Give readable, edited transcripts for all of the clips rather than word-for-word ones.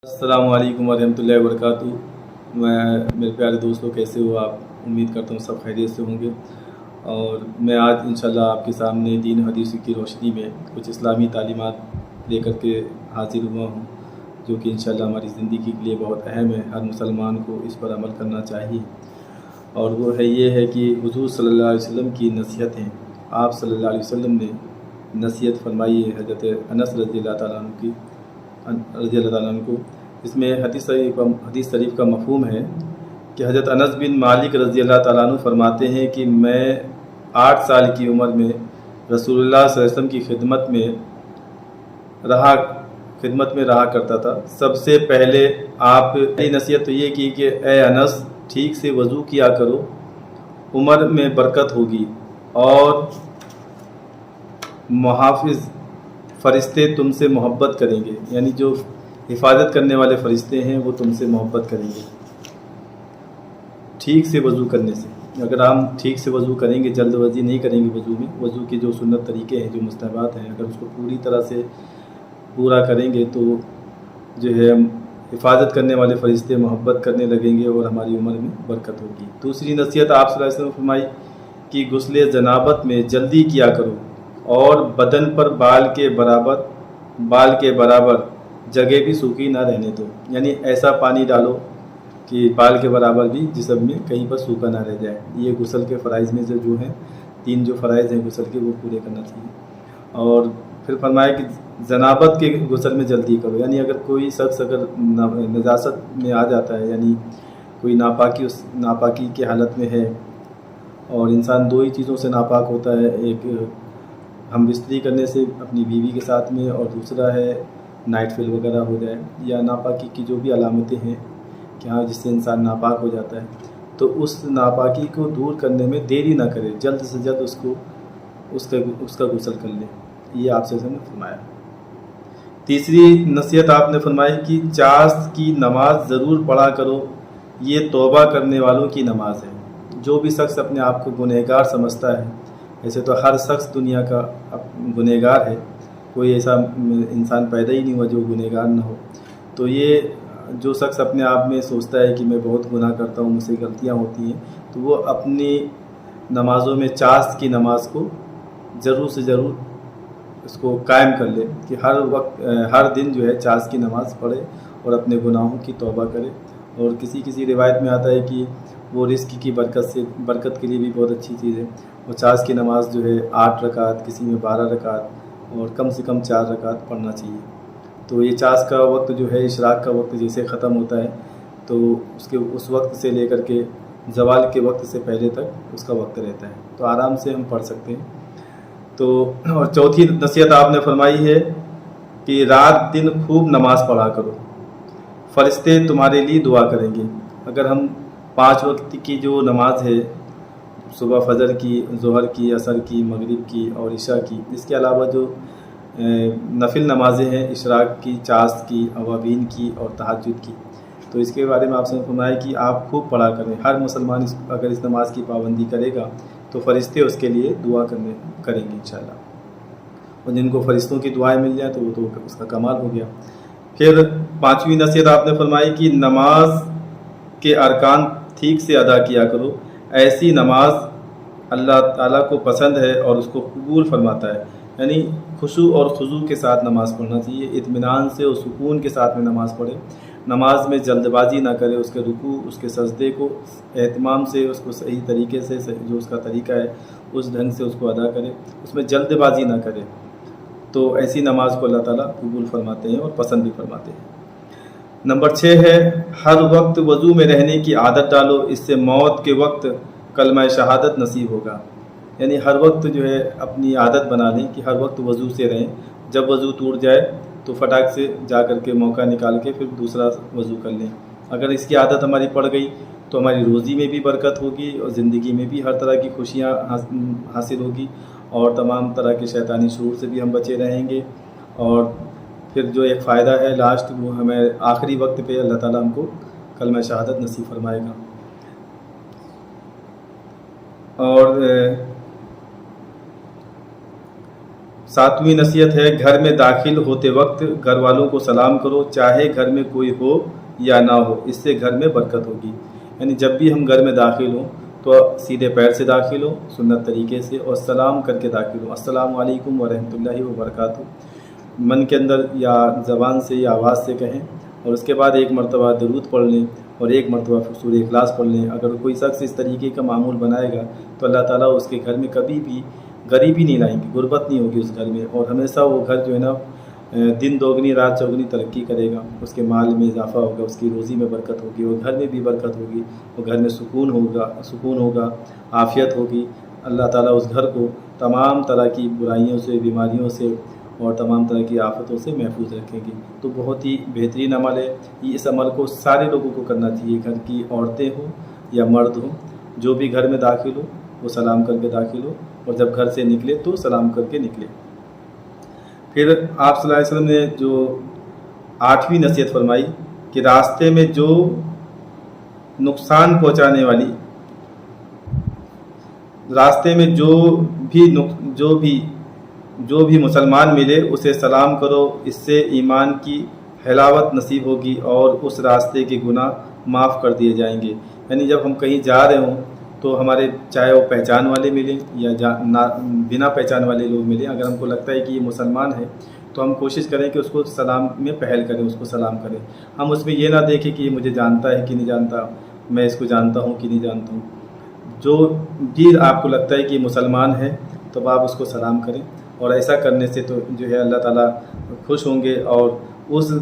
السلام علیکم ورحمۃ اللہ وبرکاتہ۔ میرے پیارے دوستوں، کیسے ہو آپ؟ امید کرتا ہوں سب خیریت سے ہوں گے۔ اور میں آج انشاءاللہ آپ کے سامنے دین حدیث کی روشنی میں کچھ اسلامی تعلیمات لے کر کے حاضر ہوا ہوں، جو کہ انشاءاللہ ہماری زندگی کے لیے بہت اہم ہے۔ ہر مسلمان کو اس پر عمل کرنا چاہیے، اور وہ یہ ہے کہ حضور صلی اللہ علیہ وسلم کی نصیحت ہیں۔ آپ صلی اللہ علیہ وسلم نے نصیحت فرمائی ہے حضرت انس رضی اللہ تعالیٰ عنہ کو۔ اس میں حدیث شریف کا مفہوم ہے کہ حضرت انس بن مالک رضی اللہ تعالیٰ عنہ فرماتے ہیں کہ میں 8 سال کی عمر میں رسول اللہ صلی اللہ علیہ وسلم کی خدمت میں رہا کرتا تھا۔ سب سے پہلے آپ کی نصیحت تو یہ کی کہ اے انس، ٹھیک سے وضو کیا کرو، عمر میں برکت ہوگی، اور محافظ فرشتے تم سے محبت کریں گے، یعنی جو حفاظت کرنے والے فرشتے ہیں وہ تم سے محبت کریں گے ٹھیک سے وضو کرنے سے۔ اگر ہم ٹھیک سے وضو کریں گے، جلد بازی نہیں کریں گے وضو میں، وضو کے جو سنت طریقے ہیں، جو مستحبات ہیں، اگر اس کو پوری طرح سے پورا کریں گے تو جو ہے حفاظت کرنے والے فرشتے محبت کرنے لگیں گے اور ہماری عمر میں برکت ہوگی۔ دوسری نصیحت آپ صلی اللہ علیہ وسلم نے فرمائی کہ غسل جنابت میں جلدی کیا کرو، اور بدن پر بال کے برابر جگہ بھی سوکھی نہ رہنے دو، یعنی ایسا پانی ڈالو کہ بال کے برابر بھی جسم میں کہیں پر سوکھا نہ رہ جائے۔ یہ غسل کے فرائض میں جو ہیں 3 جو فرائض ہیں غسل کے، وہ پورے کرنا چاہیے۔ اور پھر فرمایا کہ جنابت کے غسل میں جلدی کرو، یعنی اگر کوئی شخص اگر نجاست میں آ جاتا ہے، یعنی کوئی ناپاکی کی حالت میں ہے، اور انسان 2 ہی چیزوں سے ناپاک ہوتا ہے، ایک ہم بستری کرنے سے اپنی بیوی کے ساتھ میں، اور دوسرا ہے نائٹ فیل وغیرہ ہو جائے، یا ناپاکی کی جو بھی علامتیں ہیں کہ ہاں جس سے انسان ناپاک ہو جاتا ہے، تو اس ناپاکی کو دور کرنے میں دیری نہ کرے، جلد سے جلد اس کا غسل کر لے۔ یہ آپ سے نے فرمایا۔ تیسری نصیحت آپ نے فرمائی کہ چاشت کی نماز ضرور پڑھا کرو، یہ توبہ کرنے والوں کی نماز ہے۔ جو بھی شخص اپنے آپ کو گنہگار سمجھتا ہے، ایسے تو ہر شخص دنیا کا گنہگار ہے، کوئی ایسا انسان پیدا ہی نہیں ہوا جو گنہگار نہ ہو، تو یہ جو شخص اپنے آپ میں سوچتا ہے کہ میں بہت گناہ کرتا ہوں، مجھ سے غلطیاں ہوتی ہیں، تو وہ اپنی نمازوں میں چاشت کی نماز کو ضرور سے ضرور اس کو قائم کر لے، کہ ہر دن جو ہے چاشت کی نماز پڑھے اور اپنے گناہوں کی توبہ کرے۔ اور کسی روایت میں آتا ہے کہ وہ رزق کی برکت کے لیے بھی بہت اچھی چیز ہے۔ اور چاشت کی نماز جو ہے 8 رکعت، کسی میں 12 رکعت، اور کم سے کم 4 رکعت پڑھنا چاہیے۔ تو یہ چاشت کا وقت جو ہے، اشراق کا وقت جیسے ختم ہوتا ہے، تو اس وقت سے لے کر کے زوال کے وقت سے پہلے تک اس کا وقت رہتا ہے، تو آرام سے ہم پڑھ سکتے ہیں۔ تو اور چوتھی نصیحت آپ نے فرمائی ہے کہ رات دن خوب نماز پڑھا کرو، فرشتے تمہارے لیے دعا کریں گے۔ اگر ہم 5 وقت کی جو نماز ہے، صبح فجر کی، ظہر کی، عصر کی، مغرب کی اور عشاء کی، اس کے علاوہ جو نفل نمازیں ہیں، اشراق کی، چاشت کی، اوابین کی اور تہجد کی، تو اس کے بارے میں آپ سے فرمایا کہ آپ خوب پڑھا کریں۔ ہر مسلمان اگر اس نماز کی پابندی کرے گا تو فرشتے اس کے لیے دعا کریں گے انشاءاللہ، اور جن کو فرشتوں کی دعائیں مل جائیں تو وہ تو اس کا کمال ہو گیا۔ پھر 5ویں نصیحت آپ نے فرمائی کہ نماز کے ارکان ٹھیک سے ادا کیا کرو، ایسی نماز اللہ تعالیٰ کو پسند ہے اور اس کو قبول فرماتا ہے، یعنی خشوع اور خضوع کے ساتھ نماز پڑھنا چاہیے، اطمینان سے اور سکون کے ساتھ میں نماز پڑھے، نماز میں جلد بازی نہ کرے، اس کے رکوع، اس کے سجدے کو اہتمام سے، اس کو صحیح طریقے سے، جو اس کا طریقہ ہے اس ڈھنگ سے اس کو ادا کرے، اس میں جلد بازی نہ کرے، تو ایسی نماز کو اللہ تعالیٰ قبول فرماتے ہیں اور پسند بھی فرماتے ہیں۔ نمبر 6 ہے ہر وقت وضو میں رہنے کی عادت ڈالو، اس سے موت کے وقت کلمہ شہادت نصیب ہوگا، یعنی ہر وقت جو ہے اپنی عادت بنا لیں کہ ہر وقت وضو سے رہیں، جب وضو ٹوٹ جائے تو فٹاک سے جا کر کے موقع نکال کے پھر دوسرا وضو کر لیں۔ اگر اس کی عادت ہماری پڑ گئی تو ہماری روزی میں بھی برکت ہوگی، اور زندگی میں بھی ہر طرح کی خوشیاں حاصل ہوگی، اور تمام طرح کے شیطانی شرور سے بھی ہم بچے رہیں گے، اور پھر جو ایک فائدہ ہے لاسٹ، وہ ہمیں آخری وقت پہ اللہ تعالیٰ ہم کو کلمہ شہادت نصیب فرمائے گا۔ اور 7ویں نصیحت ہے گھر میں داخل ہوتے وقت گھر والوں کو سلام کرو، چاہے گھر میں کوئی ہو یا نہ ہو، اس سے گھر میں برکت ہوگی۔ یعنی جب بھی ہم گھر میں داخل ہوں تو سیدھے پیر سے داخل ہو سنت طریقے سے، اور سلام کر کے داخل ہو، السلام علیکم ورحمۃ اللہ وبرکاتہ، من کے اندر یا زبان سے یا آواز سے کہیں، اور اس کے بعد ایک مرتبہ درود پڑھ لیں اور ایک مرتبہ سورہ اخلاص پڑھ لیں۔ اگر کوئی شخص اس طریقے کا معمول بنائے گا تو اللہ تعالیٰ اس کے گھر میں کبھی بھی غریبی نہیں لائیں گے، غربت نہیں ہوگی اس گھر میں، اور ہمیشہ وہ گھر جو ہے نا دن دوگنی رات چوگنی ترقی کرے گا، اس کے مال میں اضافہ ہوگا، اس کی روزی میں برکت ہوگی، اور گھر میں بھی برکت ہوگی، اور گھر میں سکون ہوگا، عافیت ہوگی۔ اللہ تعالیٰ اس گھر کو تمام طرح کی برائیوں سے، بیماریوں سے اور تمام طرح کی آفتوں سے محفوظ رکھیں گے۔ تو بہت ہی بہترین عمل ہے، اس عمل کو سارے لوگوں کو کرنا چاہیے، گھر کی عورتیں ہوں یا مرد ہوں، جو بھی گھر میں داخل ہو وہ سلام کر کے داخل ہو، اور جب گھر سے نکلے تو سلام کر کے نکلے۔ پھر آپ صلی اللہ علیہ وسلم نے جو 8ویں نصیحت فرمائی کہ راستے میں جو نقصان پہنچانے والی، راستے میں جو بھی مسلمان ملے اسے سلام کرو، اس سے ایمان کی حلاوت نصیب ہوگی اور اس راستے کے گناہ معاف کر دیے جائیں گے۔ یعنی جب ہم کہیں جا رہے ہوں تو ہمارے چاہے وہ پہچان والے ملیں یا بنا پہچان والے لوگ ملیں، اگر ہم کو لگتا ہے کہ یہ مسلمان ہے تو ہم کوشش کریں کہ اس کو سلام میں پہل کریں، اس کو سلام کریں۔ ہم اس میں یہ نہ دیکھیں کہ یہ مجھے جانتا ہے کہ نہیں جانتا، میں اس کو جانتا ہوں کہ نہیں جانتا ہوں۔ جو بھی آپ کو لگتا ہے کہ یہ مسلمان ہے تو آپ اس کو سلام کریں، اور ایسا کرنے سے تو جو ہے اللہ تعالیٰ خوش ہوں گے، اور اس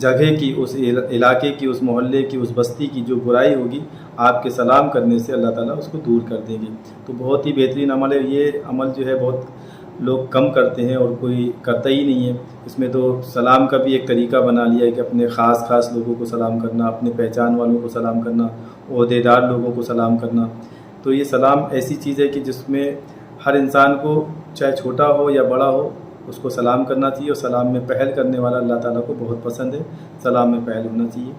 جگہ کی، اس علاقے کی، اس محلے کی، اس بستی کی جو برائی ہوگی آپ کے سلام کرنے سے اللہ تعالیٰ اس کو دور کر دیں گے۔ تو بہت ہی بہترین عمل ہے یہ عمل، جو ہے بہت لوگ کم کرتے ہیں اور کوئی کرتا ہی نہیں ہے۔ اس میں تو سلام کا بھی ایک طریقہ بنا لیا ہے کہ اپنے خاص لوگوں کو سلام کرنا، اپنے پہچان والوں کو سلام کرنا، عہدیدار لوگوں کو سلام کرنا۔ تو یہ سلام ایسی چیز ہے کہ جس میں ہر انسان کو چاہے چھوٹا ہو یا بڑا ہو اس کو سلام کرنا چاہیے، اور سلام میں پہل کرنے والا اللہ تعالیٰ کو بہت پسند ہے، سلام میں پہل ہونا چاہیے۔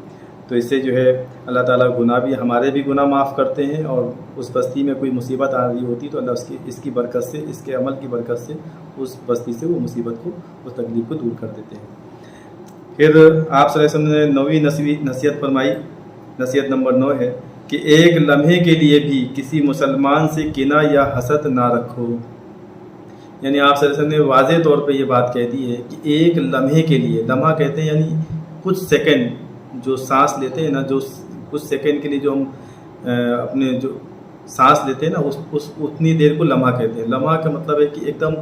تو اس سے جو ہے اللہ تعالیٰ گناہ بھی، ہمارے بھی گناہ معاف کرتے ہیں، اور اس بستی میں کوئی مصیبت آ رہی ہوتی تو اللہ اس کی برکت سے، اس کے عمل کی برکت سے اس بستی سے وہ مصیبت کو، اس تکلیف کو دور کر دیتے ہیں۔ پھر آپ صلی اللہ علیہ وسلم نے 9ویں نصیحت فرمائی، نصیحت نمبر 9 ہے کہ ایک لمحے کے لیے بھی کسی مسلمان سے کینہ یا حسد نہ رکھو۔ یعنی آپ صلی اللہ علیہ وسلم نے واضح طور پہ یہ بات کہہ دی ہے کہ ایک لمحے کے لیے، لمحہ کہتے ہیں یعنی کچھ سیکنڈ جو سانس لیتے ہیں نا، جو کچھ سیکنڈ کے لیے جو ہم اپنے جو سانس لیتے ہیں نا، اس اتنی دیر کو لمحہ کہتے ہیں۔ لمحہ کا مطلب ہے کہ ایک دم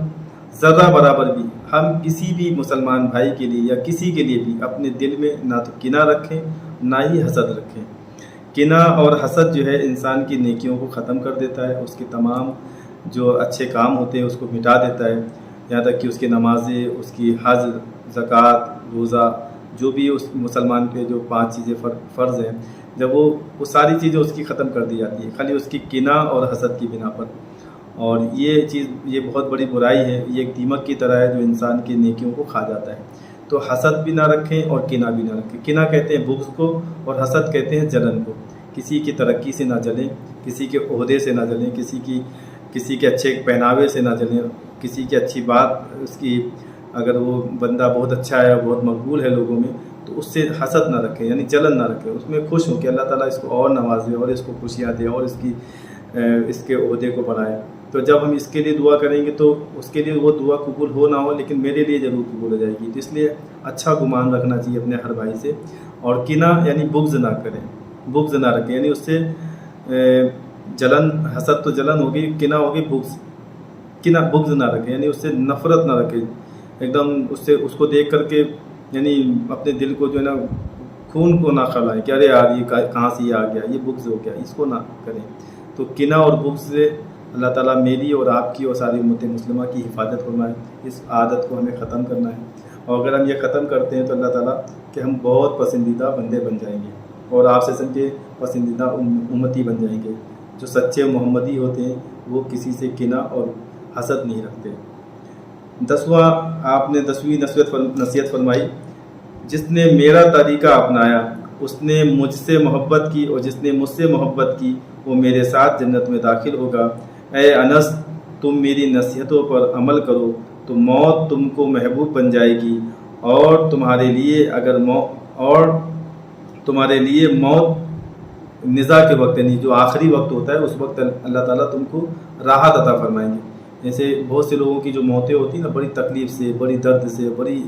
ذرہ برابر بھی ہم کسی بھی مسلمان بھائی کے لیے یا کسی کے لیے بھی اپنے دل میں نہ تو کینہ رکھیں نہ ہی حسد رکھیں۔ کینہ اور حسد جو ہے انسان کی نیکیوں کو ختم کر دیتا ہے، اس کے تمام جو اچھے کام ہوتے ہیں اس کو مٹا دیتا ہے، یہاں تک کہ اس کی نمازیں، اس کی حج، زکوٰۃ، روزہ، جو بھی اس مسلمان پہ جو 5 چیزیں فرض ہیں، جب وہ ساری چیزیں اس کی ختم کر دی جاتی ہے خالی اس کی کینہ اور حسد کی بنا پر۔ اور یہ چیز، یہ بہت بڑی برائی ہے، یہ ایک دیمک کی طرح ہے جو انسان کی نیکیوں کو کھا جاتا ہے۔ تو حسد بھی نہ رکھیں اور کینہ بھی نہ رکھیں۔ کینہ کہتے ہیں بغض کو، اور حسد کہتے ہیں جلن کو۔ کسی کی ترقی سے نہ جلیں، کسی کے عہدے سے نہ جلیں، کسی کے اچھے پہناوے سے نہ جلیں، کسی کی اچھی بات، اس کی اگر وہ بندہ بہت اچھا ہے، بہت مقبول ہے لوگوں میں، تو اس سے حسد نہ رکھیں، یعنی جلن نہ رکھیں، اس میں خوش ہوں کہ اللہ تعالیٰ اس کو اور نوازے اور اس کو خوشیاں دے اور اس کے عہدے کو بڑھائے۔ تو جب ہم اس کے لیے دعا کریں گے تو اس کے لیے وہ دعا قبول ہو نہ ہو، لیکن میرے لیے ضرور قبول ہو جائے گی۔ تو اس لیے اچھا گمان رکھنا چاہیے اپنے ہر بھائی سے، اور کینہ یعنی بغض نہ کریں، بغض نہ رکھیں، یعنی اس سے جلن، حسد تو جلن ہوگی، کینہ ہوگی بغض، کینہ بغض نہ رکھیں، یعنی اس سے نفرت نہ رکھیں، ایک دم اس کو دیکھ کر کے یعنی اپنے دل کو جو ہے نا خون کو نہ کھلائیں کہ ارے یار یہ کہاں سے یہ آ گیا، یہ بغض ہو گیا، اس کو نہ کریں۔ تو کینہ اور بغض سے اللہ تعالیٰ میری اور آپ کی اور ساری امت مسلمہ کی حفاظت فرمائے۔ اس عادت کو ہمیں ختم کرنا ہے، اور اگر ہم یہ ختم کرتے ہیں تو اللہ تعالیٰ کہ ہم بہت پسندیدہ بندے بن جائیں گے، اور آپ سے سن کے پسندیدہ امتی بن جائیں گے۔ جو سچے محمدی ہوتے ہیں وہ کسی سے کینہ اور حسد نہیں رکھتے۔ 10واں آپ نے 10ویں نصیحت فرمائی، جس نے میرا طریقہ اپنایا اس نے مجھ سے محبت کی، اور جس نے مجھ سے محبت کی وہ میرے ساتھ جنت میں داخل ہوگا۔ اے انس، تم میری نصیحتوں پر عمل کرو، تو موت تم کو محبوب بن جائے گی، اور تمہارے لیے موت نزا کے وقت یعنی جو آخری وقت ہوتا ہے اس وقت اللہ تعالیٰ تم کو راحت عطا فرمائیں گے۔ جیسے بہت سے لوگوں کی جو موتیں ہوتی ہیں نا، بڑی تکلیف سے، بڑی درد سے، بڑی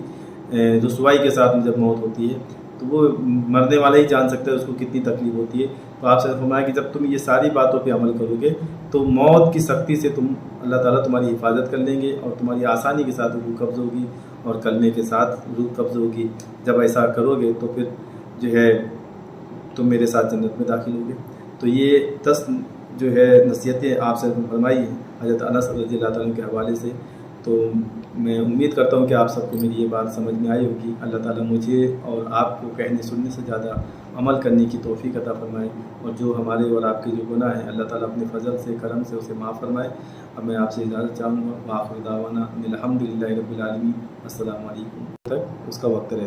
رسوائی کے ساتھ میں جب موت ہوتی ہے تو وہ مرنے والا ہی جان سکتا ہے اس کو کتنی تکلیف ہوتی ہے۔ تو آپ سے فرمایا کہ جب تم یہ ساری باتوں پہ عمل کرو گے تو موت کی سختی سے اللہ تعالیٰ تمہاری حفاظت کر لیں گے، اور تمہاری آسانی کے ساتھ روح قبض ہوگی، اور کلمے کے ساتھ روح قبض ہوگی۔ جب ایسا کرو گے تو پھر جو ہے تم میرے ساتھ جنت میں داخل ہوگے۔ تو یہ 10 جو ہے نصیحتیں آپ سے فرمائی ہیں حضرت انس رضی اللہ تعالیٰ کے حوالے سے۔ تو میں امید کرتا ہوں کہ آپ سب کو میری یہ بات سمجھ میں آئی ہوگی۔ اللہ تعالیٰ مجھے اور آپ کو کہنے سننے سے زیادہ عمل کرنے کی توفیق عطا فرمائے، اور جو ہمارے اور آپ کے جو گناہ ہیں اللہ تعالیٰ اپنے فضل سے، کرم سے اسے معاف فرمائے۔ اب میں آپ سے اجازت چاہوں گا۔ وآخر دعوانا الحمد للہ رب العالمین۔ السلام علیکم۔ تک اس کا وقت رہتا ہے۔